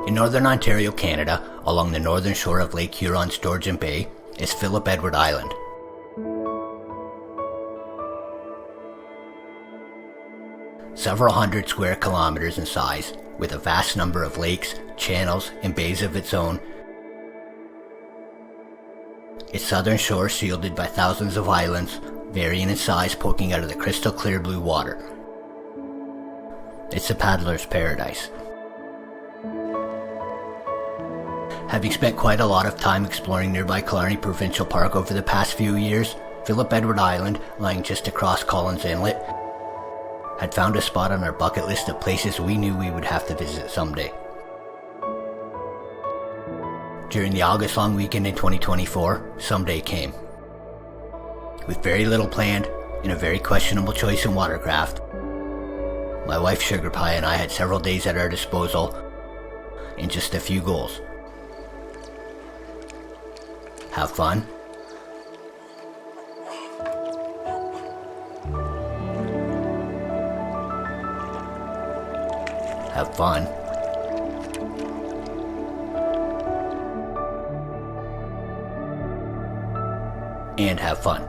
In northern Ontario, Canada, along the northern shore of Lake Huron's Georgian Bay, is Philip Edward Island. Several hundred square kilometers in size, with a vast number of lakes, channels, and bays of its own. Its southern shore shielded by thousands of islands, varying in size, poking out of the crystal clear blue water. It's a paddler's paradise. Having spent quite a lot of time exploring nearby Killarney Provincial Park over the past few years, Philip Edward Island, lying just across Collins Inlet, had found a spot on our bucket list of places we knew we would have to visit someday. During the August long weekend in 2024, someday came. With very little planned and a very questionable choice in watercraft, my wife Sugar Pie and I had several days at our disposal and just a few goals. Have fun, have fun, and have fun.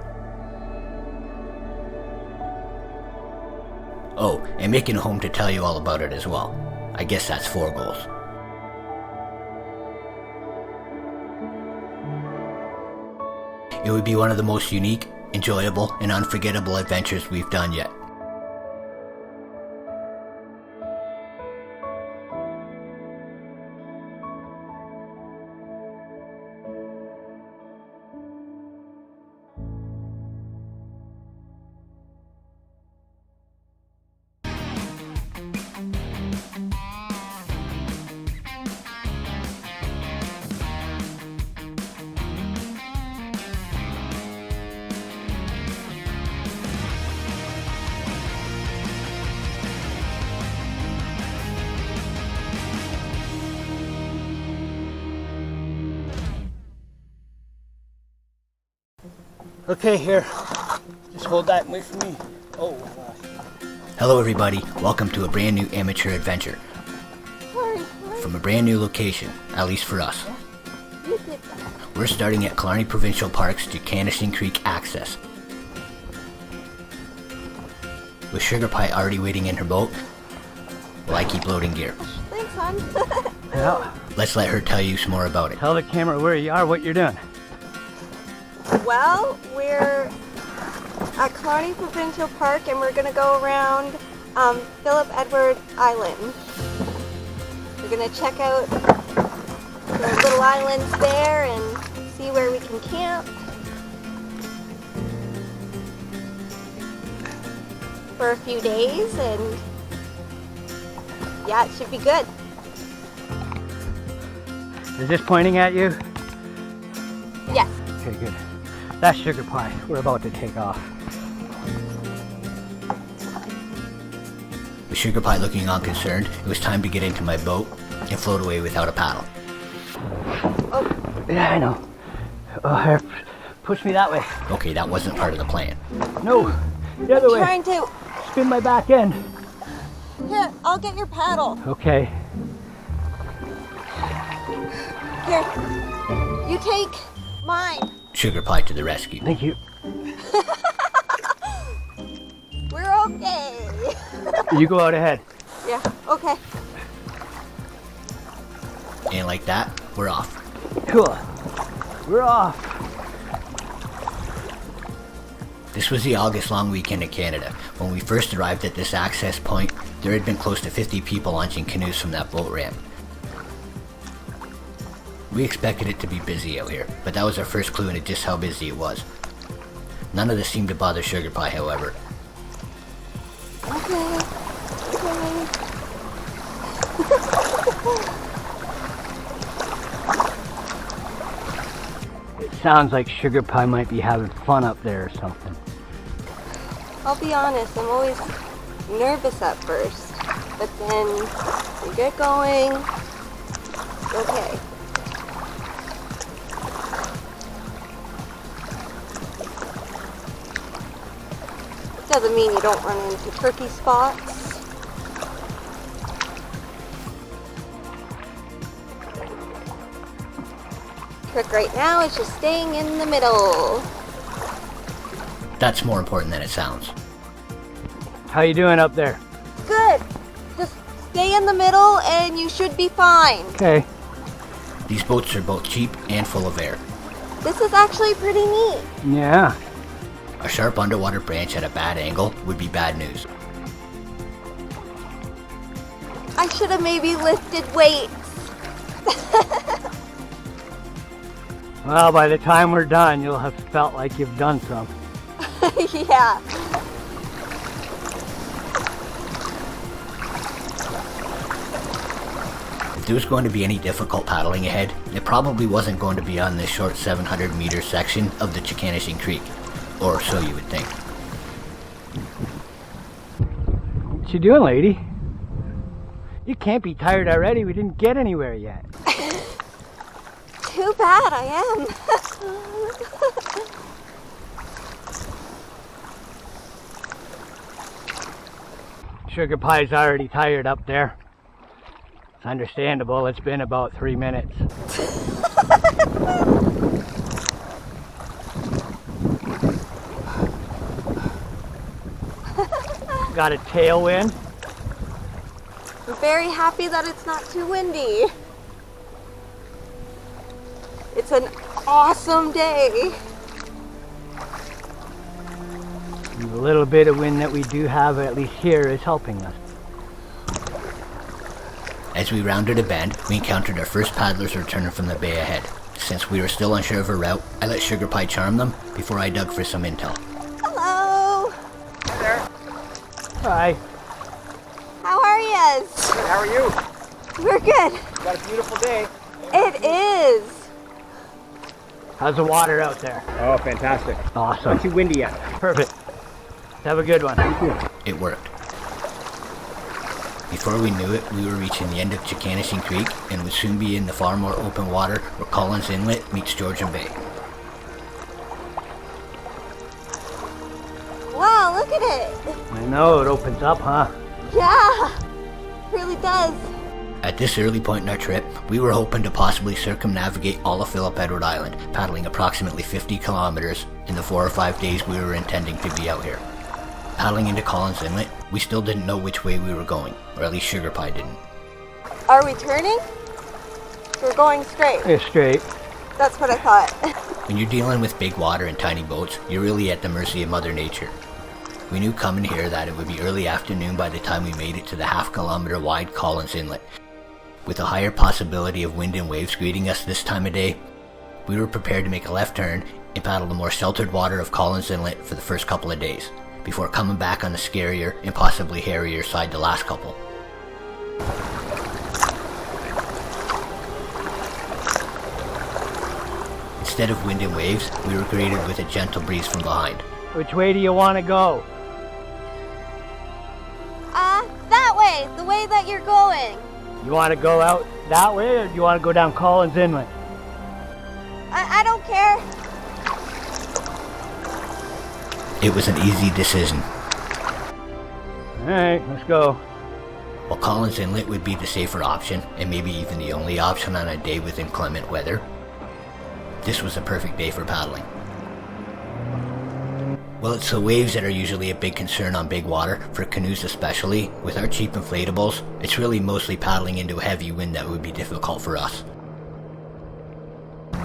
Oh, and making a home to tell you all about it as well. I guess that's 4 goals. It would be one of the most unique, enjoyable, and unforgettable adventures we've done yet. Okay, here. Just hold that and wait for me. Oh my gosh. Hello everybody, welcome to a brand new amateur adventure. From a brand new location, at least for us. We're starting at Killarney Provincial Park's Canishing Creek access. With Sugar Pie already waiting in her boat, while I keep loading gear. Thanks, hon. Yeah. Let's let her tell you some more about it. Tell the camera where you are, what you're doing. Well, we're at Killarney Provincial Park and we're going to go around Philip Edward Island. We're going to check out the little islands there and see where we can camp for a few days, and yeah, it should be good. Is this pointing at you? Yes. Okay, good. That's Sugar Pie. We're about to take off. With Sugar Pie looking unconcerned, it was time to get into my boat and float away without a paddle. Oh. Yeah, I know. Oh, here, push me that way. Okay, that wasn't part of the plan. No, the other way. Trying to. Spin my back end. Here, I'll get your paddle. Okay. Here, you take mine. Sugar Pie to the rescue. Thank you. We're okay. You go out ahead. Yeah, okay. And like that, we're off. Cool. We're off. This was the August long weekend in Canada. When we first arrived at this access point, there had been close to 50 people launching canoes from that boat ramp. We expected it to be busy out here, but that was our first clue into just how busy it was. None of this seemed to bother Sugar Pie, however. Okay. It sounds like Sugar Pie might be having fun up there or something. I'll be honest, I'm always nervous at first, but then you get going, it's okay. Doesn't mean you don't run into tricky spots. trick right now is just staying in the middle. That's more important than it sounds. How you doing up there? Good. Just stay in the middle and you should be fine. Okay. These boats are both cheap and full of air. This is actually pretty neat. Yeah. A sharp underwater branch at a bad angle would be bad news. I should have maybe lifted weights. Well, by the time we're done, you'll have felt like you've done some. Yeah. If there was going to be any difficult paddling ahead, it probably wasn't going to be on this short 700-meter section of the Chicanishing Creek, or so you would think. What you doing, lady? You can't be tired already. We didn't get anywhere yet. Too bad I am. Sugar Pie's already tired up there. It's understandable. It's been about 3 minutes. Got a tailwind. I'm very happy that it's not too windy. It's an awesome day. And the little bit of wind that we do have, at least here, is helping us. As we rounded a bend, we encountered our first paddlers returning from the bay ahead. Since we were still unsure of our route, I let Sugar Pie charm them before I dug for some intel. Hello. Hi there. Hi. How are yous? Good, how are you? We're good. Got a beautiful day. It is. How's the water out there? Oh, fantastic. Awesome. Not too windy yet. Perfect. Have a good one. Thank you. It worked. Before we knew it, we were reaching the end of Chicanishing Creek and would soon be in the far more open water where Collins Inlet meets Georgian Bay. Wow, look at it. I know, it opens up, huh? Yeah, it really does. At this early point in our trip, we were hoping to possibly circumnavigate all of Phillip Edward Island, paddling approximately 50 kilometers in the 4 or 5 days we were intending to be out here. Paddling into Collins Inlet, we still didn't know which way we were going, or at least Sugar Pie didn't. Are we turning? We're going straight. It's straight. That's what I thought. When you're dealing with big water and tiny boats, you're really at the mercy of Mother Nature. We knew coming here that it would be early afternoon by the time we made it to the half-kilometer wide Collins Inlet. With a higher possibility of wind and waves greeting us this time of day, we were prepared to make a left turn and paddle the more sheltered water of Collins Inlet for the first couple of days, before coming back on the scarier and possibly hairier side the last couple. Instead of wind and waves, we were greeted with a gentle breeze from behind. Which way do you want to go? That way, the way that you're going. You want to go out that way, or do you want to go down Collins Inlet? I don't care. It was an easy decision. Alright, let's go. While Collins Inlet would be the safer option, and maybe even the only option on a day with inclement weather, this was a perfect day for paddling. Well, it's the waves that are usually a big concern on big water, for canoes especially. With our cheap inflatables, it's really mostly paddling into a heavy wind that would be difficult for us.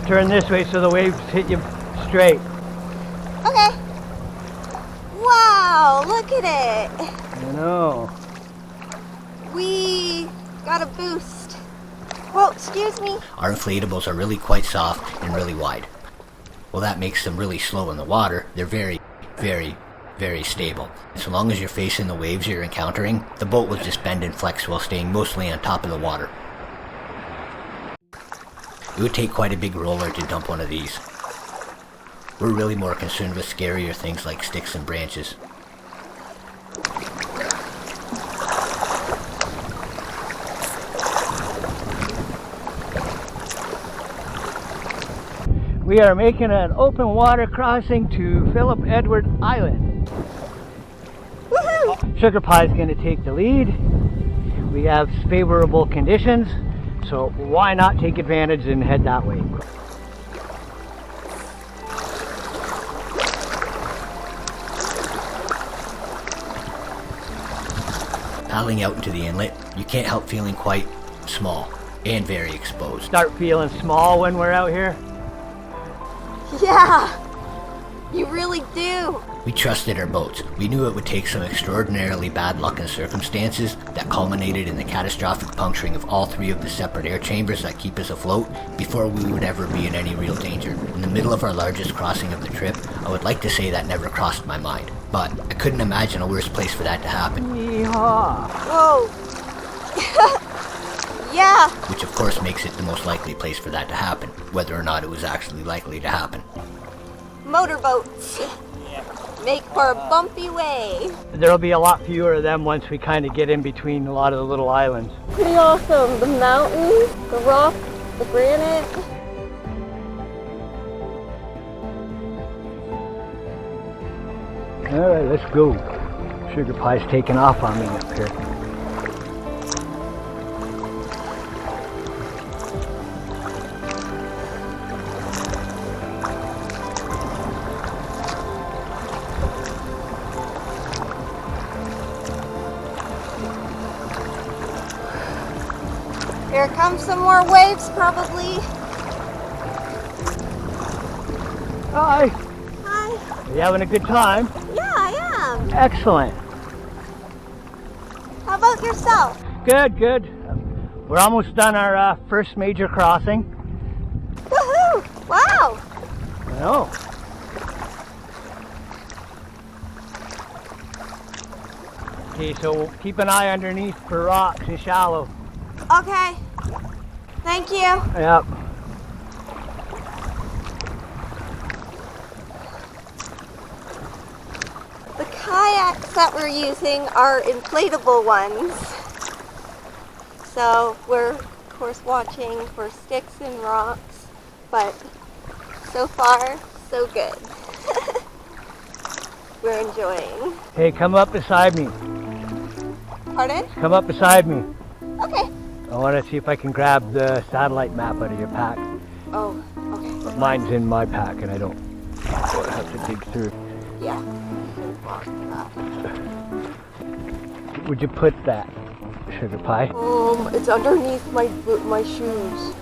Turn this way so the waves hit you straight. Okay. Wow, look at it. I know. We got a boost. Whoa, excuse me. Our inflatables are really quite soft and really wide. Well, that makes them really slow in the water. They're very, very stable. So long as you're facing the waves you're encountering, the boat will just bend and flex while staying mostly on top of the water. It would take quite a big roller to dump one of these. We're really more concerned with scarier things like sticks and branches. We are making an open water crossing to Phillip Edward Island. Woohoo! Sugar Pie's going to take the lead. We have favorable conditions, so why not take advantage and head that way? Paddling out into the inlet, you can't help feeling quite small and very exposed. Start feeling small when we're out here. Yeah, you really do. We trusted our boats. We knew it would take some extraordinarily bad luck and circumstances that culminated in the catastrophic puncturing of all 3 of the separate air chambers that keep us afloat before we would ever be in any real danger. In the middle of our largest crossing of the trip, I would like to say that never crossed my mind, but I couldn't imagine a worse place for that to happen. Yeehaw! Whoa. Yeah. Which of course makes it the most likely place for that to happen, whether or not it was actually likely to happen. Motorboats. Make for a bumpy way. There'll be a lot fewer of them once we kind of get in between a lot of the little islands. Pretty awesome. The mountains, the rock, the granite. Alright, let's go. Sugar Pie's taking off on me up here. Here comes some more waves, probably. Hi! Hi. Are you having a good time? Yeah, I am. Excellent. How about yourself? Good, good. We're almost done our first major crossing. Woohoo! Wow. I know. Okay, so keep an eye underneath for rocks and shallow. Okay. Thank you. Yep. The kayaks that we're using are inflatable ones. So we're, of course, watching for sticks and rocks, but so far, so good. We're enjoying. Hey, come up beside me. Pardon? Come up beside me. Okay. I want to see if I can grab the satellite map out of your pack. Oh, okay. But mine's in my pack and I don't have to dig through. Yeah. Would you put that, Sugar Pie? It's underneath my shoes.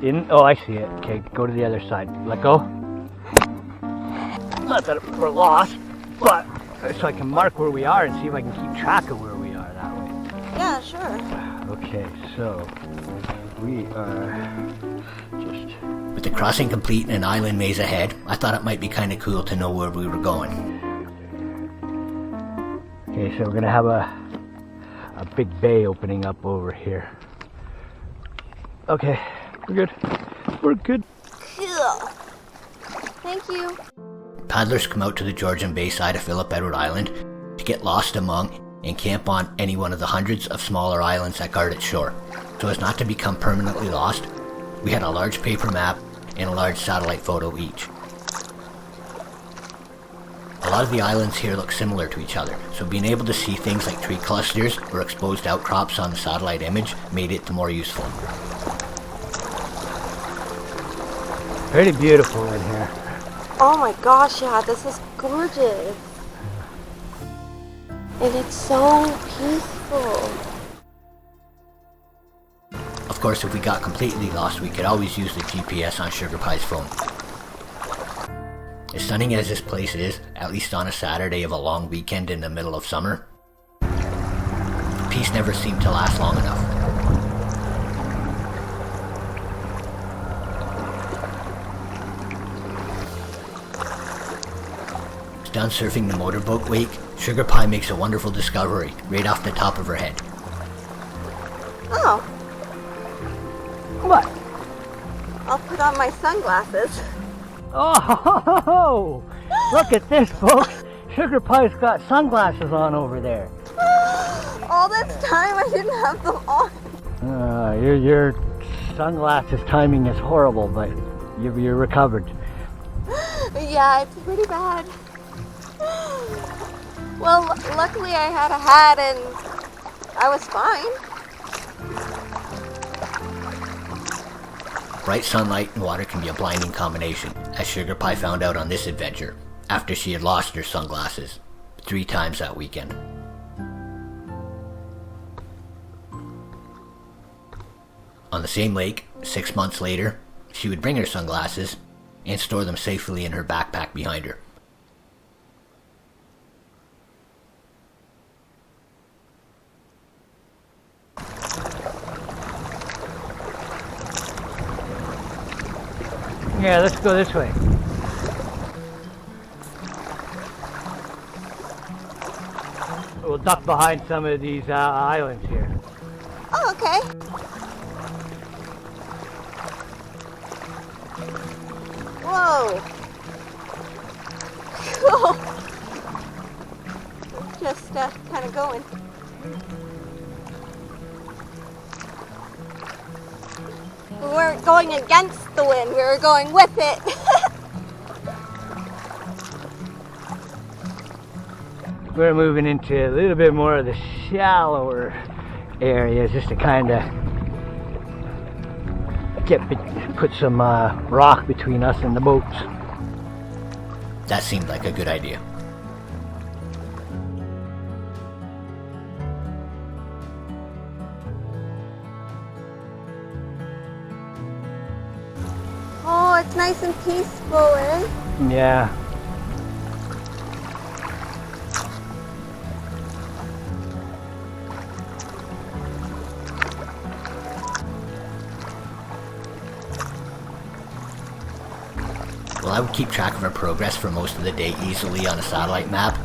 In? Oh, I see it. Okay, go to the other side. Let go. Not that we're lost, but so I can mark where we are and see if I can keep track of where we are that way. Yeah, sure. Okay, so we are just... With the crossing complete and an island maze ahead, I thought it might be kind of cool to know where we were going. Okay, so we're gonna have a big bay opening up over here. Okay, we're good. We're good. Cool. Thank you. Paddlers come out to the Georgian Bay side of Philip Edward Island to get lost among and camp on any one of the hundreds of smaller islands that guard its shore. So as not to become permanently lost, we had a large paper map and a large satellite photo each. A lot of the islands here look similar to each other, so being able to see things like tree clusters or exposed outcrops on the satellite image made it the more useful. Pretty beautiful in here. Oh my gosh, yeah, this is gorgeous. And it's so peaceful. Of course, if we got completely lost, we could always use the GPS on Sugar Pie's phone. As stunning as this place is, at least on a Saturday of a long weekend in the middle of summer, peace never seemed to last long enough. Done surfing the motorboat wake, Sugar Pie makes a wonderful discovery right off the top of her head. Oh, What? I'll put on my sunglasses. Oh, look at this, folks. Sugar Pie's got sunglasses on over there. All this time I didn't have them on. Your sunglasses timing is horrible, but you're recovered. Yeah, it's pretty bad. Well, luckily I had a hat and I was fine. Bright sunlight and water can be a blinding combination, as Sugar Pie found out on this adventure, after she had lost her sunglasses 3 times that weekend. On the same lake, 6 months later, she would bring her sunglasses and store them safely in her backpack behind her. Yeah, let's go this way. We'll duck behind some of these islands here. Oh, okay. Whoa. Cool. Just kind of going. We weren't going against the wind, we were going with it. We're moving into a little bit more of the shallower areas just to kind of put some rock between us and the boats. That seemed like a good idea. Oh, it's nice and peaceful, eh? Yeah. Well, I would keep track of our progress for most of the day easily on a satellite map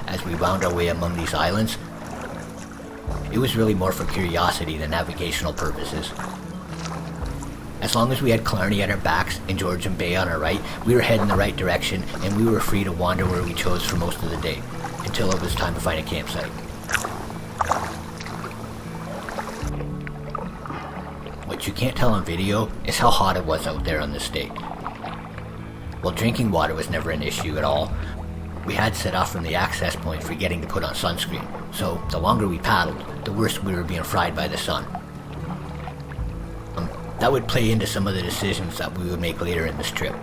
as we wound our way among these islands. It was really more for curiosity than navigational purposes. As long as we had Killarney at our backs and Georgian Bay on our right, we were heading the right direction and we were free to wander where we chose for most of the day, until it was time to find a campsite. What you can't tell on video is how hot it was out there on this day. Well, drinking water was never an issue at all. We had set off from the access point forgetting to put on sunscreen, so the longer we paddled, the worse we were being fried by the sun. That would play into some of the decisions that we would make later in this trip.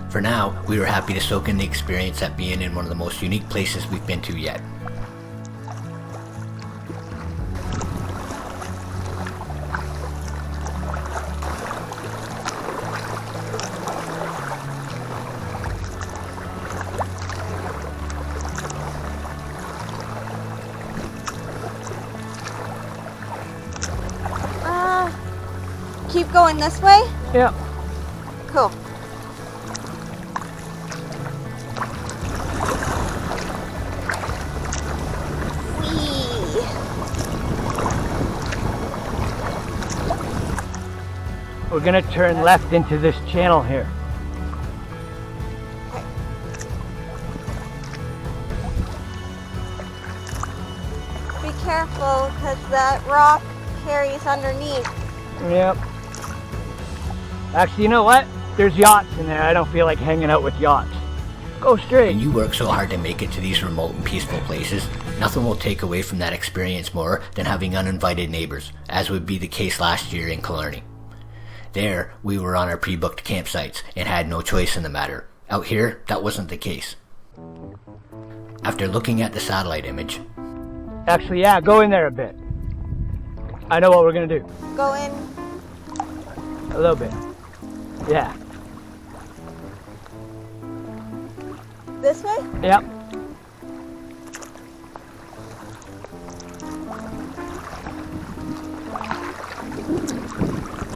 For now, we were happy to soak in the experience at being in one of the most unique places we've been to yet. Keep going this way? Yeah. Cool. Whee. We're gonna turn left into this channel here. Be careful, because that rock carries underneath. Yep. Actually, you know what? There's yachts in there. I don't feel like hanging out with yachts. Go straight. When you work so hard to make it to these remote and peaceful places, nothing will take away from that experience more than having uninvited neighbors, as would be the case last year in Killarney. There, we were on our pre-booked campsites and had no choice in the matter. Out here, that wasn't the case. After looking at the satellite image... Actually, yeah, go in there a bit. I know what we're gonna do. Go in. A little bit. Yeah. This way? Yep.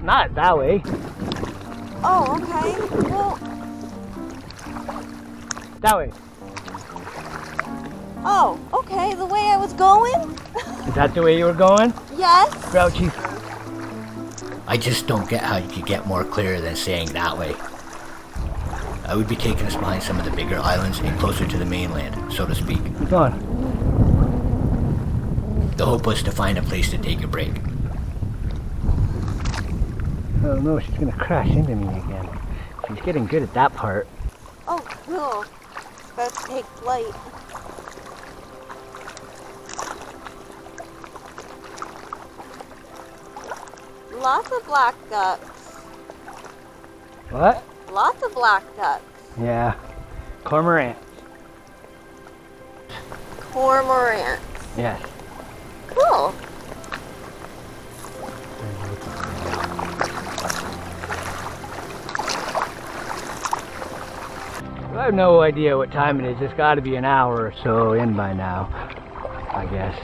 Not that way. Oh, okay. Well, That way. oh, okay. The way I was going? Is that the way you were going? Yes. Grouchy. I just don't get how you could get more clear than saying that way. I would be taking us behind some of the bigger islands and closer to the mainland, so to speak. Keep on. The hope was to find a place to take a break. Oh no, she's gonna crash into me again. She's getting good at that part. Oh, no. It's about to take flight. Lots of black ducks. What? Lots of black ducks. Yeah. Cormorants. Cormorants. Yes. Cool. I have no idea what time it is. It's got to be an hour or so in by now, I guess.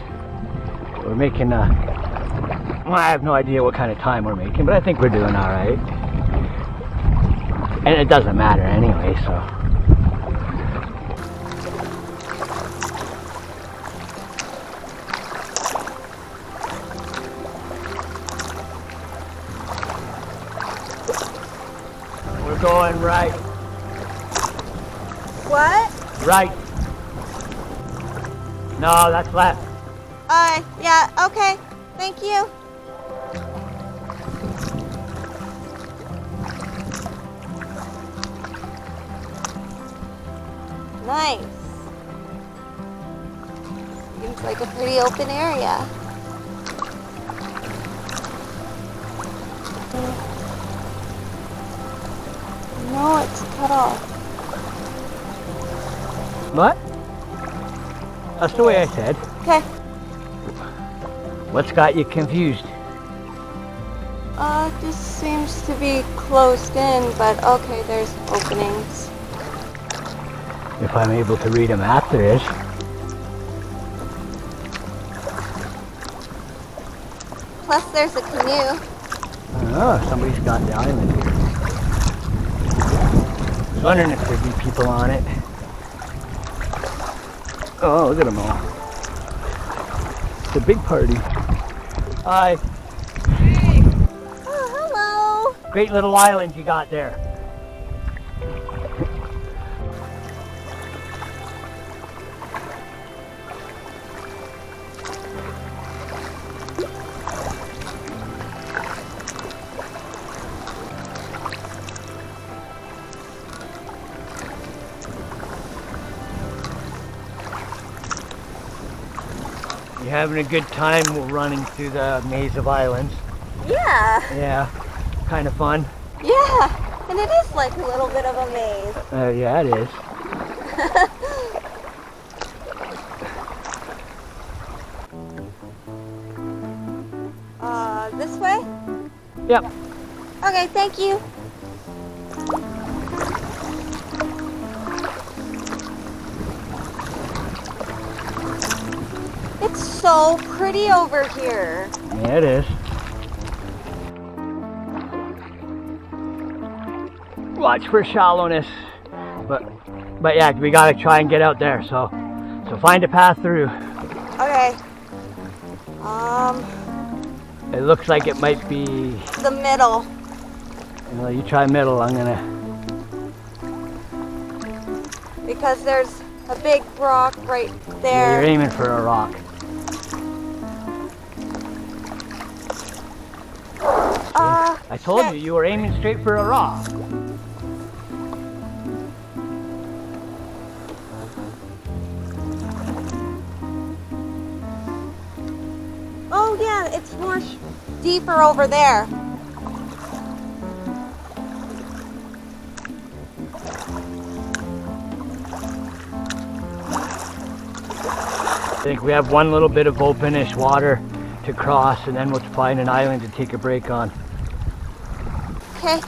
We're making well, I have no idea what kind of time we're making, but I think we're doing all right. And it doesn't matter anyway, so. We're going right. What? Right. No, that's left. Yeah, okay. Thank you. Nice. Seems like a pretty open area. No, it's cut off. What? That's the way I said. Okay. What's got you confused? This seems to be closed in, but okay, there's openings. If I'm able to read a map, there is. Plus, there's a canoe. Oh, somebody's got the island here. I was wondering if there'd be people on it. Oh, look at them all. It's a big party. Hi. Oh, hello. Great little island you got there. You having a good time running through the maze of islands? Yeah. Yeah, kind of fun. Yeah, and it is like a little bit of a maze. Yeah, it is. This way? Yep. Okay, thank you. It's so pretty over here. Yeah, it is. Watch for shallowness. But yeah, we gotta try and get out there, so find a path through. Okay. It looks like it might be The middle. well, you try middle, I'm gonna Because there's a big rock right yeah, there. you're aiming for a rock. I told you were aiming straight for a rock. Oh yeah, it's more deeper over there. I think we have one little bit of openish water to cross, and then we'll find an island to take a break on. Okay.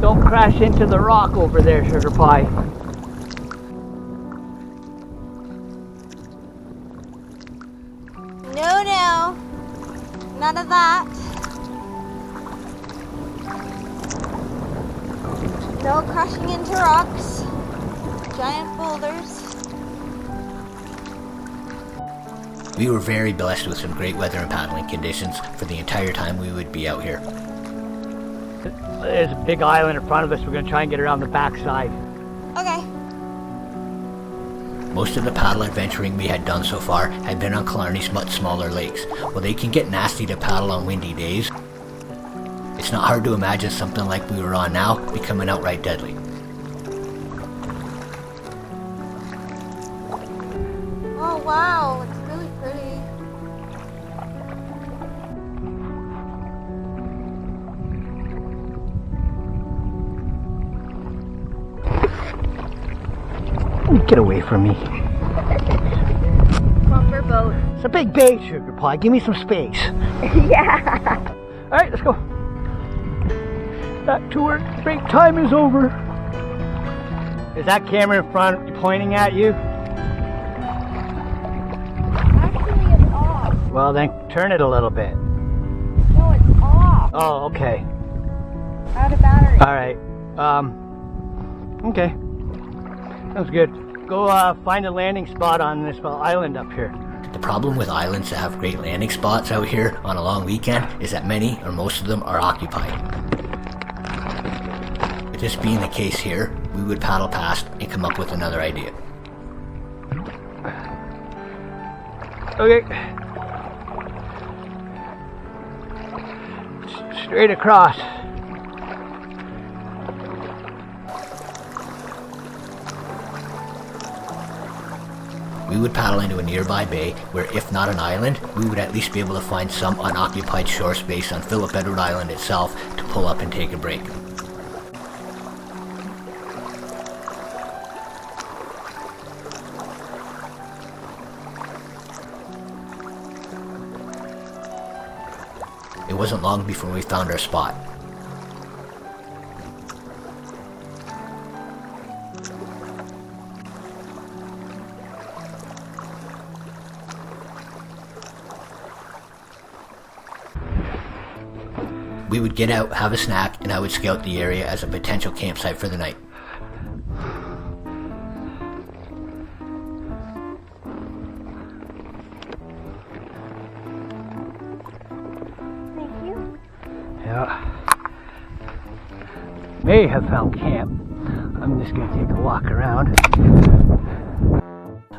Don't crash into the rock over there, Sugar Pie. No. None of that. No crashing into rocks. Giant boulders. We were very blessed with some great weather and paddling conditions for the entire time we would be out here. There's a big island in front of us. We're going to try and get around the backside. Okay. Most of the paddle adventuring we had done so far had been on Killarney's much smaller lakes. While they can get nasty to paddle on windy days, it's not hard to imagine something like we were on now becoming outright deadly. Oh wow, it's really pretty. Get away from me. boat. It's a big bay, Sugar Pie. Give me some space. Yeah. All right, let's go. That tour break time is over. Is that camera in front pointing at you? Actually, it's off. Well, then turn it a little bit. No, it's off. Oh, okay. Out of battery. All right. Okay. Sounds good. Go find a landing spot on this island up here. The problem with islands that have great landing spots out here on a long weekend is that many or most of them are occupied. With this being the case here, we would paddle past and come up with another idea. Okay. Straight across. We would paddle into a nearby bay where, if not an island, we would at least be able to find some unoccupied shore space on Philip Edward Island itself to pull up and take a break. It wasn't long before we found our spot. We would get out, have a snack, and I would scout the area as a potential campsite for the night. Thank you. Yeah. May have found camp. I'm just gonna take a walk around.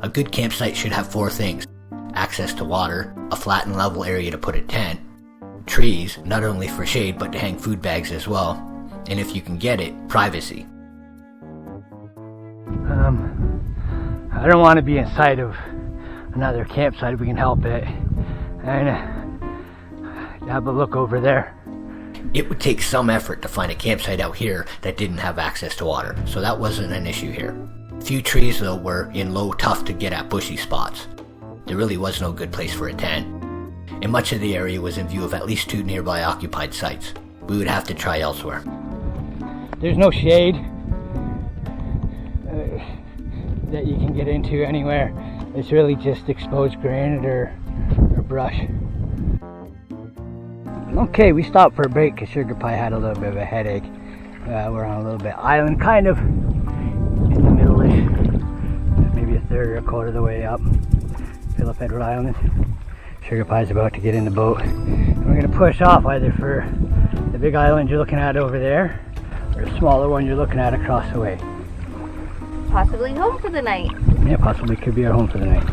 A good campsite should have 4 things: access to water, a flat and level area to put a tent, trees, not only for shade but to hang food bags as well, and if you can get it, privacy. I don't want to be in sight of another campsite if we can help it. And have a look over there. It would take some effort to find a campsite out here that didn't have access to water, so that wasn't an issue here. Few trees though were in low, tough to get at bushy spots. There really was no good place for a tent, and much of the area was in view of at least 2 nearby occupied sites. We would have to try elsewhere. There's no shade that you can get into anywhere. It's really just exposed granite or brush. Okay, we stopped for a break because Sugar Pie had a little bit of a headache. We're on a little bit island, kind of in the middle-ish, maybe a third or a quarter of the way up Philip Edward Island. Sugar Pie's about to get in the boat. And we're going to push off either for the big island you're looking at over there or the smaller one you're looking at across the way. Possibly home for the night. Yeah, possibly could be our home for the night.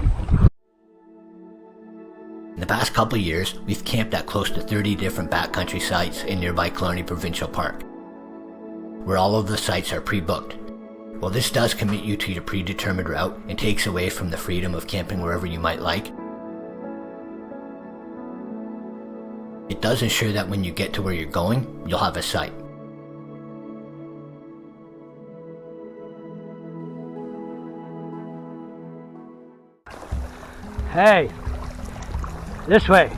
In the past couple of years, we've camped at close to 30 different backcountry sites in nearby Killarney Provincial Park, where all of the sites are pre-booked. While this does commit you to your predetermined route and takes away from the freedom of camping wherever you might like, it does ensure that when you get to where you're going, you'll have a site. Hey, this way.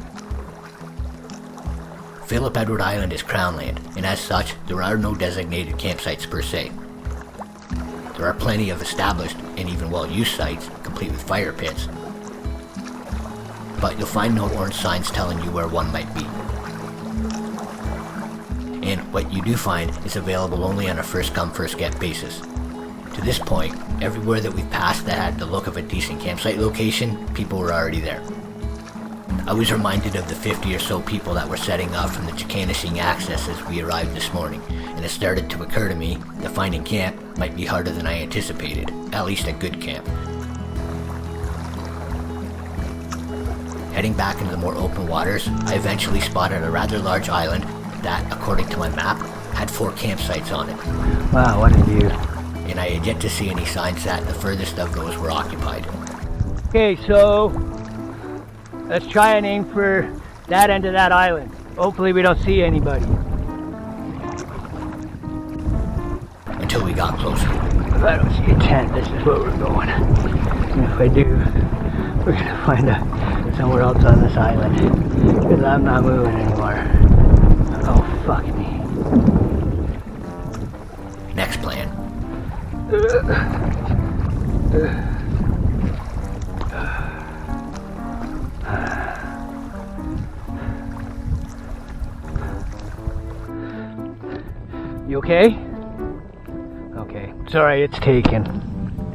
Philip Edward Island is Crown Land, and as such, there are no designated campsites per se. There are plenty of established and even well-used sites, complete with fire pits, but you'll find no orange signs telling you where one might be. And what you do find is available only on a first-come, first-get basis. To this point, everywhere that we've passed that had the look of a decent campsite location, people were already there. I was reminded of the 50 or so people that were setting off from the Chicanishing access as we arrived this morning, and it started to occur to me that finding camp might be harder than I anticipated, at least a good camp. Heading back into the more open waters, I eventually spotted a rather large island that, according to my map, had 4 campsites on it. Wow, what a view. And I had yet to see any signs that the furthest of those were occupied. Okay, so let's try and aim for that end of that island. Hopefully we don't see anybody. Until we got closer. If I don't see a tent, this is where we're going. And if I do, We're gonna find somewhere else on this island because I'm not moving anymore. Oh, fuck me. Next plan. You okay? Okay. Sorry, it's taken.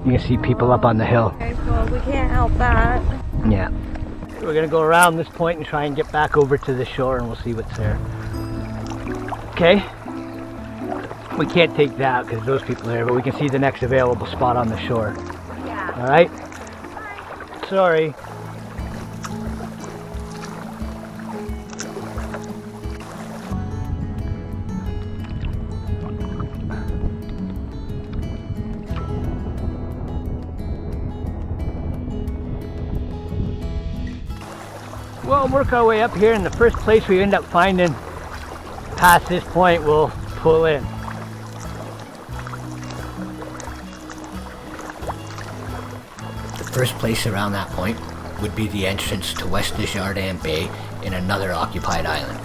You can see people up on the hill. Okay, well, we can't help that. Yeah. We're gonna go around this point and try and get back over to the shore and we'll see what's there. Okay? We can't take that because those people are there, but we can see the next available spot on the shore. Yeah. Alright? Sorry. We'll work our way up here, and the first place we end up finding past this point we'll pull in. The first place around that point would be the entrance to West Desjardins Bay in another occupied island.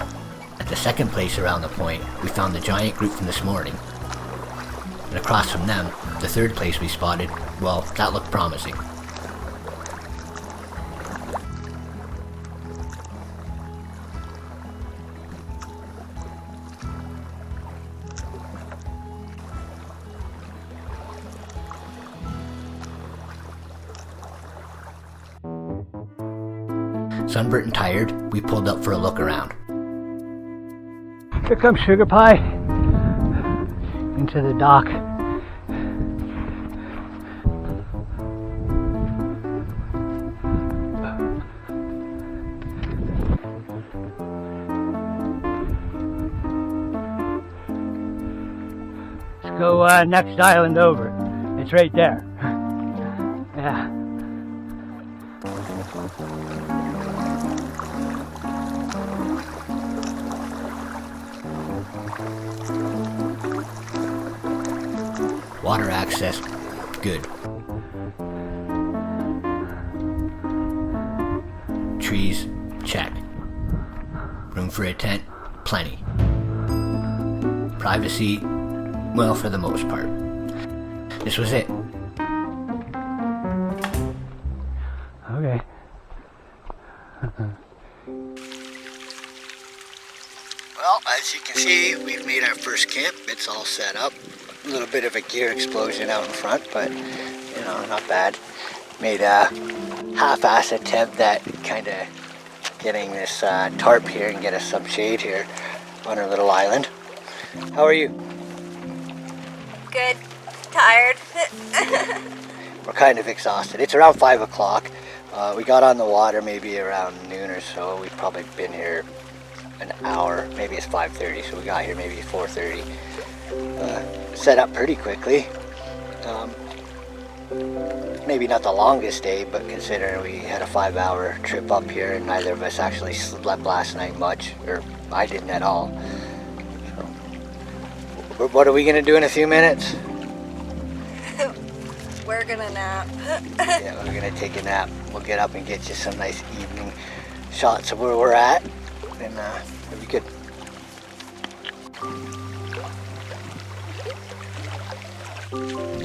At the second place around the point, we found the giant group from this morning. And across from them, the third place we spotted, well, that looked promising. Sunburnt and tired, we pulled up for a look around. Here comes Sugar Pie into the dock. Let's go next island over. It's right there. Yeah. Water access, good. Trees, check. Room for a tent, plenty. Privacy, well, for the most part. This was it. Okay. Well, as you can see, we've made our first camp. It's all set up. A little bit of a gear explosion out in front, but you know, not bad. Made a half-ass attempt at kind of getting this tarp here and get us some shade here on our little island. How are you? Good. Tired. We're kind of exhausted. It's around 5 o'clock. We got on the water maybe around noon or so. We've probably been here an hour. Maybe it's 5:30, so we got here maybe 4:30. Set up pretty quickly. Maybe not the longest day, but considering we had a 5-hour trip up here and neither of us actually slept last night much, or I didn't at all. So, what are we gonna do in a few minutes? We're gonna nap. Yeah, we're gonna take a nap. We'll get up and get you some nice evening shots of where we're at, and it'll be good.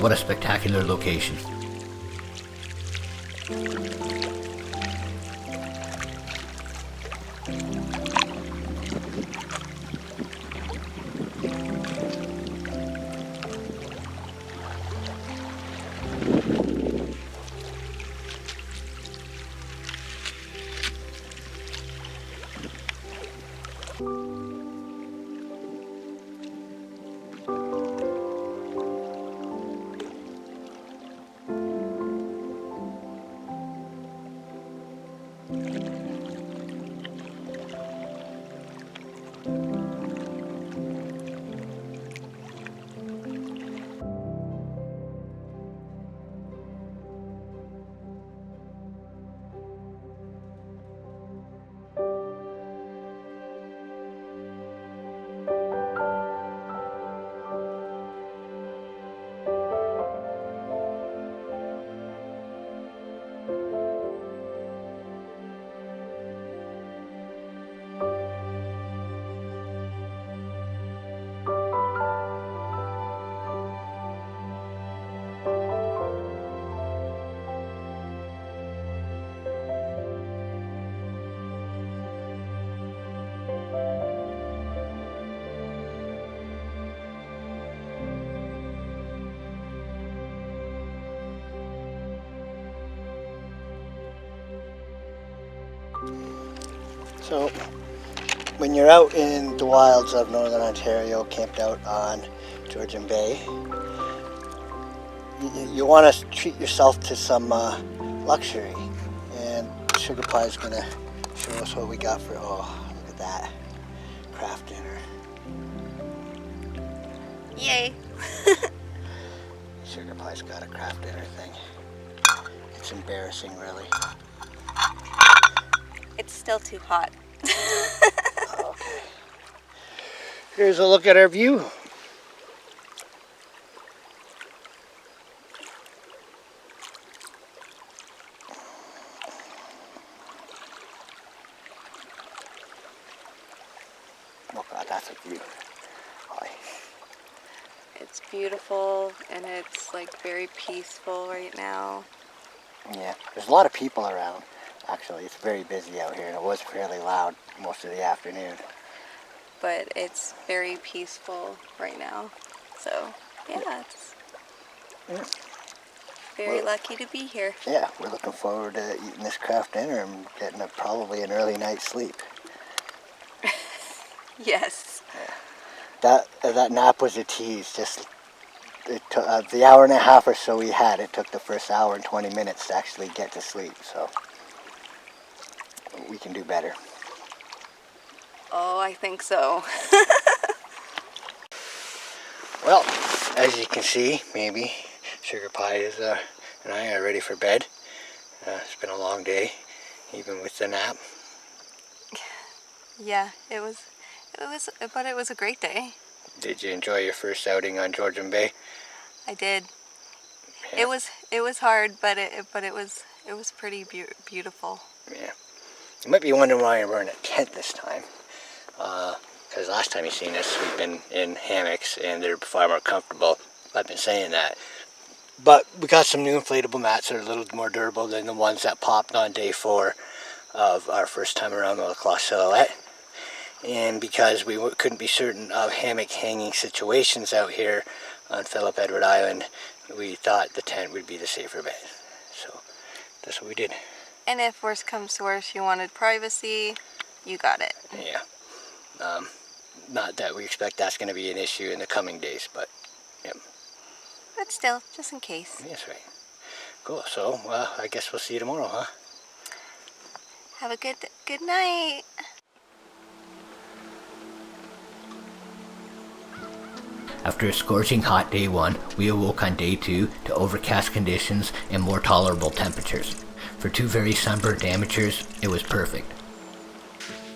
What a spectacular location. So, when you're out in the wilds of Northern Ontario, camped out on Georgian Bay, you want to treat yourself to some luxury. And Sugar Pie is going to show us what we got for, oh, look at that, craft dinner. Yay! Sugar Pie's got a craft dinner thing. It's embarrassing, really. It's still too hot. Okay. Here's a look at our view. Oh God, that's a view. Hi. It's beautiful and it's like very peaceful right now. Yeah, there's a lot of people around. Actually, it's very busy out here, and it was fairly loud most of the afternoon. But it's very peaceful right now. So, yeah, it's very lucky to be here. Yeah, we're looking forward to eating this craft dinner and getting probably an early night's sleep. Yes. Yeah. That nap was a tease. Just it took, the hour and a half or so we had, it took the first hour and 20 minutes to actually get to sleep. So we can do better. Oh, I think so. Well, as you can see, maybe Sugar Pie and I are ready for bed. It's been a long day, even with the nap. Yeah, but it was a great day. Did you enjoy your first outing on Georgian Bay? I did. Yeah. It was hard, but it was pretty beautiful. Yeah. You might be wondering why we're in a tent this time. Because last time you seen us, we've been in hammocks and they're far more comfortable. I've been saying that. But we got some new inflatable mats that are a little more durable than the ones that popped on day 4 of our first time around the La Crosse Silhouette. And because we couldn't be certain of hammock hanging situations out here on Philip Edward Island, we thought the tent would be the safer bet. So that's what we did. And if worse comes to worse, you wanted privacy, you got it. Yeah. Not that we expect that's going to be an issue in the coming days, but yeah. But still, just in case. That's right. Cool. So, I guess we'll see you tomorrow, huh? Have a good night. After a scorching hot day 1, we awoke on day 2 to overcast conditions and more tolerable temperatures. For 2 very sunburnt amateurs, it was perfect.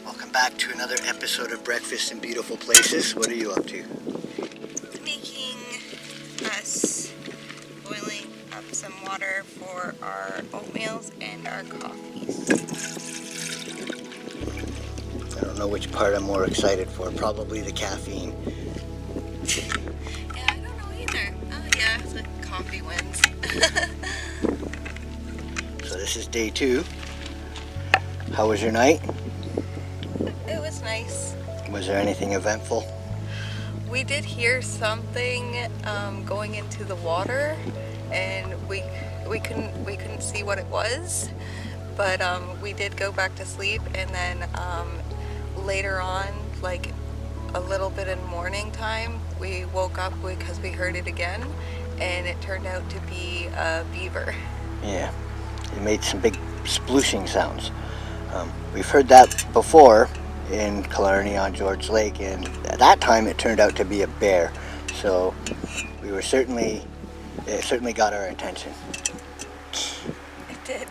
Welcome back to another episode of Breakfast in Beautiful Places. What are you up to? Making us boiling up some water for our oatmeals and our coffees. I don't know which part I'm more excited for. Probably the caffeine. Yeah, I don't know either. Oh yeah, the coffee wins. So this is day 2. How was your night? It was nice. Was there anything eventful? We did hear something going into the water, and we couldn't see what it was, but we did go back to sleep, and then later on, like a little bit in morning time, we woke up because we heard it again, and it turned out to be a beaver. Yeah, it made some big splooshing sounds. We've heard that before in Killarney on George Lake, and at that time it turned out to be a bear. So it certainly got our attention. It did.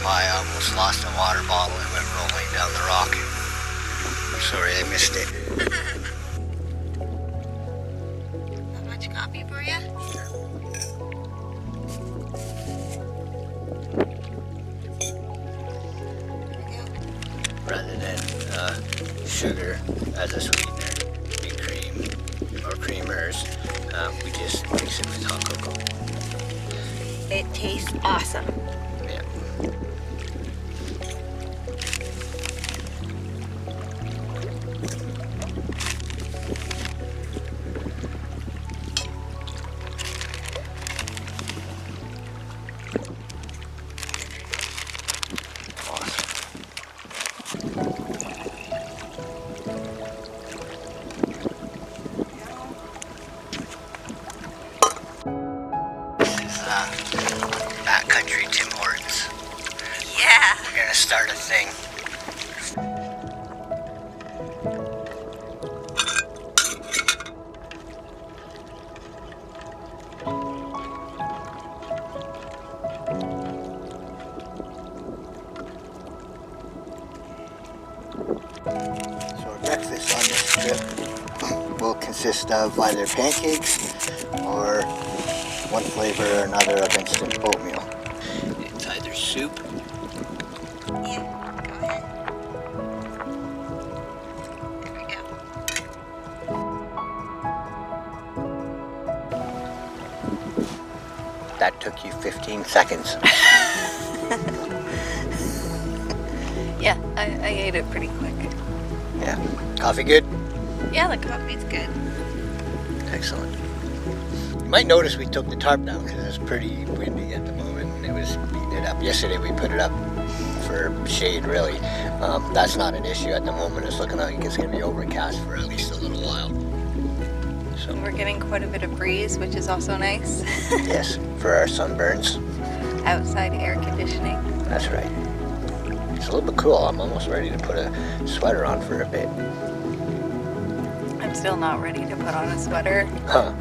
I almost lost a water bottle and went rolling down the rock. I'm sorry I missed it. Not much coffee for you? Rather than sugar as a sweetener, big cream, simmers. We just mix it with hot cocoa. It tastes awesome. Yeah. Backcountry Tim Hortons. Yeah. We're gonna start a thing. So our breakfast on this trip will consist of either pancakes or one flavor or another of instant oatmeal. It's either soup. Yeah, go ahead. There we go. That took you 15 seconds. Yeah, I ate it pretty quick. Yeah. Coffee good? Yeah, the coffee's good. Excellent. You might notice we took the tarp down because it's pretty windy at the moment and it was beating it up. Yesterday we put it up for shade really. That's not an issue at the moment. It's looking like it's going to be overcast for at least a little while. So We're getting quite a bit of breeze, which is also nice. yes, for our sunburns. Outside air conditioning. That's right. It's a little bit cool. I'm almost ready to put a sweater on for a bit. I'm still not ready to put on a sweater. Huh.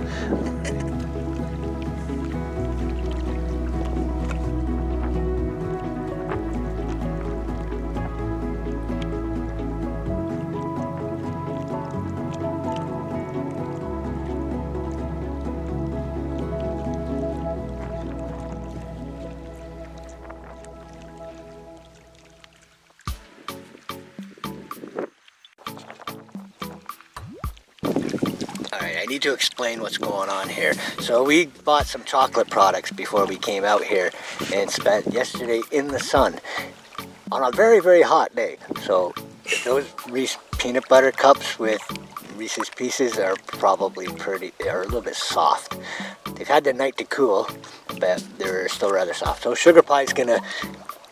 Alright, I need to explain what's going on here. So we bought some chocolate products before we came out here and spent yesterday in the sun on a very, very hot day. So those Reese peanut butter cups with Reese's Pieces are probably are a little bit soft. They've had the night to cool, but they're still rather soft. So Sugar Pie's gonna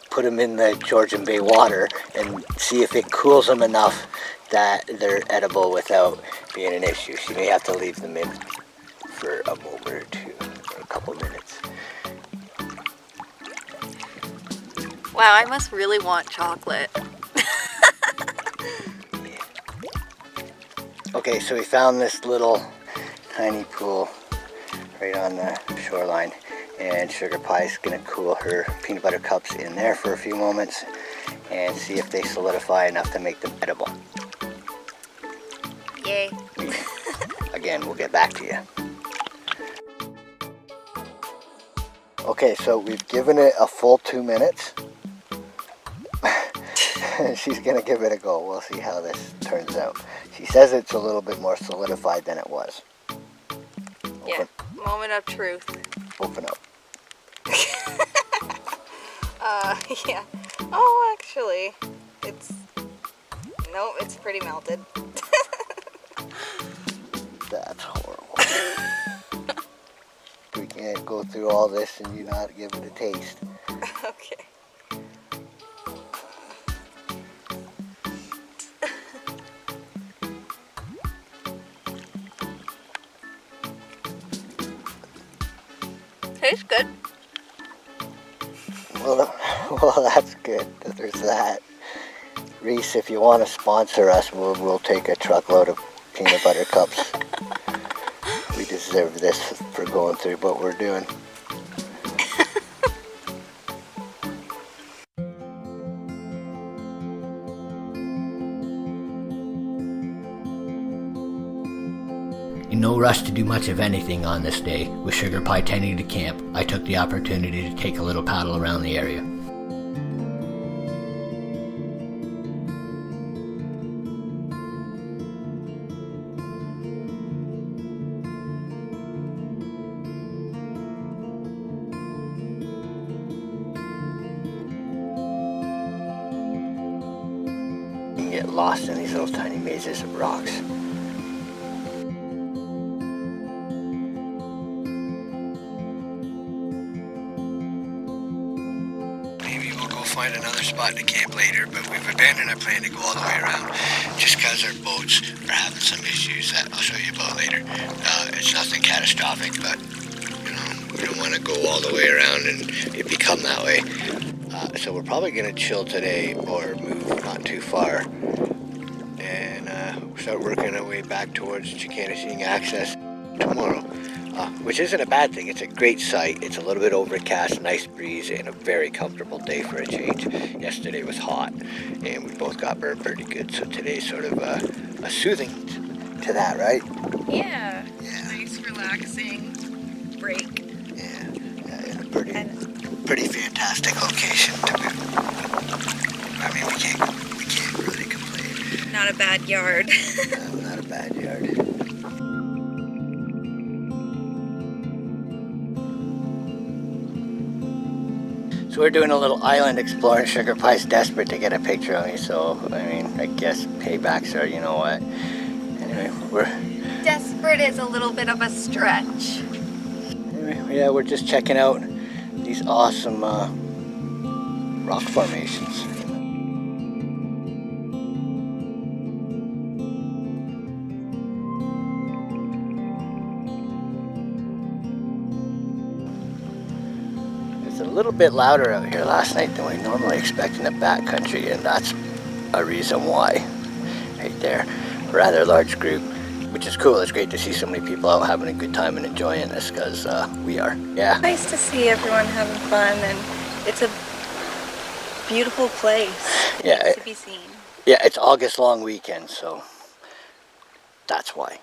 put them in the Georgian Bay water and see if it cools them enough that they're edible without being an issue. She may have to leave them in for a moment or two, or a couple minutes. Wow, I must really want chocolate. Yeah. Okay, so we found this little tiny pool right on the shoreline, and Sugar Pie's gonna cool her peanut butter cups in there for a few moments and see if they solidify enough to make them edible. Yay. Again, we'll get back to you. Okay, so we've given it a full 2 minutes. She's gonna give it a go. We'll see how this turns out. She says it's a little bit more solidified than it was. Yeah, moment of truth. Open up. Yeah. Oh, actually, it's pretty melted. That's horrible. We can't go through all this and you not give it a taste. Okay. Tastes good. Well, that's good. There's that. Reese, if you want to sponsor us, we'll take a truckload of peanut butter cups. We deserve this for going through what we're doing. In no rush to do much of anything on this day, with Sugar Pie tending to camp, I took the opportunity to take a little paddle around the area. lost in these little tiny mazes of rocks. Maybe we'll go find another spot to camp later, but we've abandoned our plan to go all the way around just because our boats are having some issues that I'll show you about later. It's nothing catastrophic, but we don't want to go all the way around and it become that way. So we're probably going to chill today or move not too far and start working our way back towards Chicanishing access tomorrow, which isn't a bad thing. It's a great site. It's a little bit overcast, nice breeze, and a very comfortable day for a change. Yesterday was hot and we both got burned pretty good, so today's sort of a soothing to that, right? Yeah. Nice, relaxing break. Yeah, in a pretty fantastic location to boot. I mean, we can't really complain. Not a bad yard. No, not a bad yard. So we're doing a little island exploring. Sugar Pie's desperate to get a picture of me, so I mean, I guess paybacks are, you know what. Anyway, Desperate is a little bit of a stretch. Anyway, yeah, we're just checking out these awesome rock formations. It's a little bit louder out here last night than we normally expect in the backcountry, and that's a reason why. Right there, a rather large group, which is cool. It's great to see so many people out having a good time and enjoying this, because we are. Yeah. Nice to see everyone having fun, and it's a beautiful place. Yeah, to be seen. Yeah, it's August long weekend, so that's why.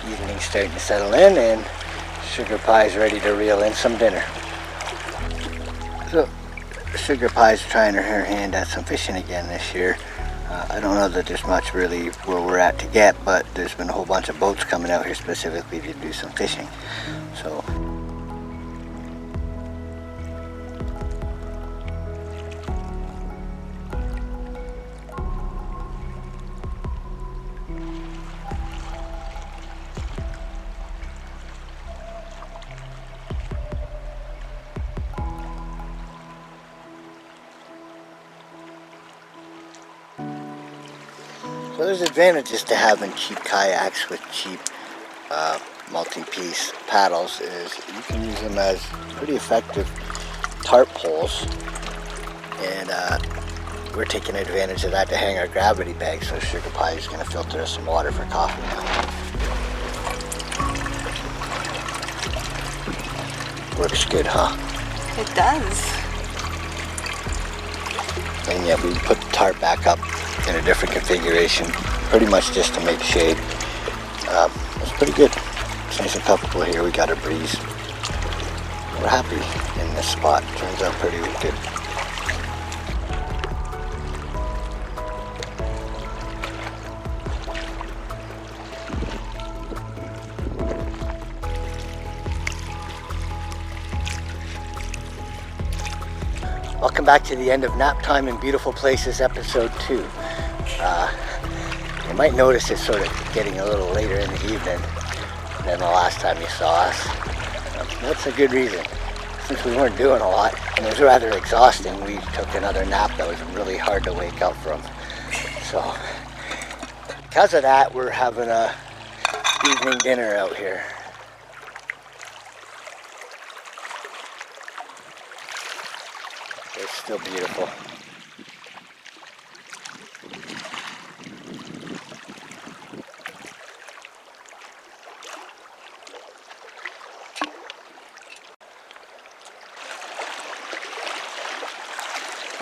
Evening's starting to settle in, and Sugar Pie's ready to reel in some dinner. So Sugar Pie's trying her hand at some fishing again this year. I don't know that there's much really where we're at to get, but there's been a whole bunch of boats coming out here specifically to do some fishing. So there's advantages to having cheap kayaks with cheap multi-piece paddles. Is you can use them as pretty effective tarp poles, and we're taking advantage of that to hang our gravity bag. So Sugar Pie is going to filter us some water for coffee now. Works good, huh? It does. And yeah, we put the tarp back up in a different configuration, pretty much just to make shade. It's pretty good. It's nice and comfortable here. We got a breeze. We're happy in this spot. Turns out pretty good. Welcome back to the end of Nap Time in Beautiful Places, episode 2. You might notice it's sort of getting a little later in the evening than the last time you saw us. That's a good reason. Since we weren't doing a lot and it was rather exhausting, we took another nap that was really hard to wake up from. So, because of that, we're having a evening dinner out here. It's still beautiful.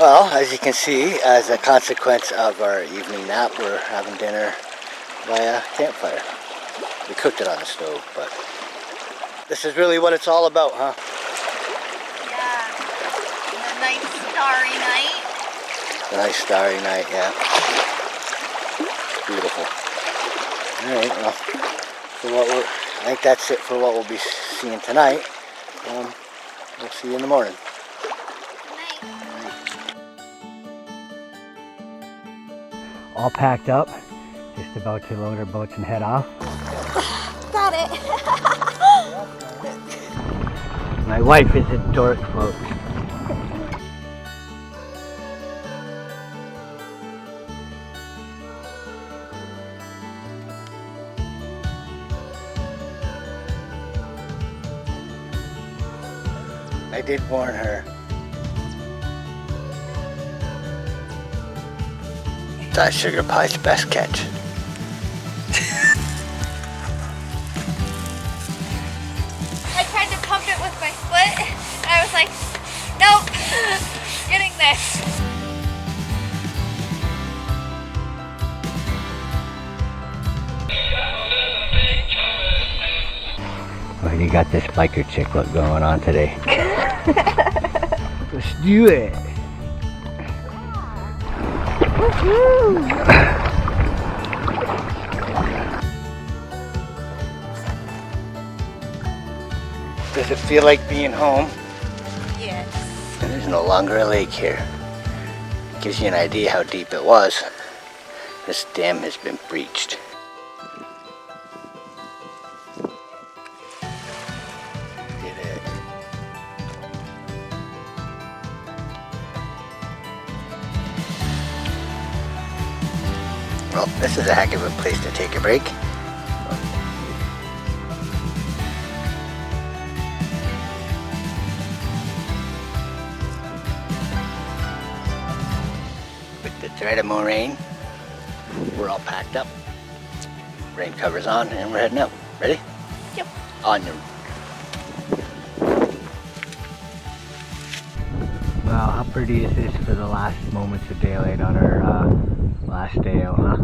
Well, as you can see, as a consequence of our evening nap, we're having dinner by a campfire. We cooked it on the stove, but this is really what it's all about, huh? Yeah. The nice starry night. A nice starry night, yeah. Beautiful. Alright, well, I think that's it for what we'll be seeing tonight. We'll see you in the morning. All packed up, just about to load our boats and head off. Got it. My wife is a dork, folks. I did warn her. That sugar pie's best catch. I tried to pump it with my foot, and I was like, nope, getting there. Well, you got this biker chick look going on today. Let's do it. Does it feel like being home? Yes. And there's no longer a lake here. Gives you an idea how deep it was. This dam has been breached. Did it. Well, this is a heck of a place to take a break. With the threat of more rain, we're all packed up. Rain covers on and we're heading out. Ready? Yep. On your... Well, how pretty is this for the last moments of daylight on our last day out, huh?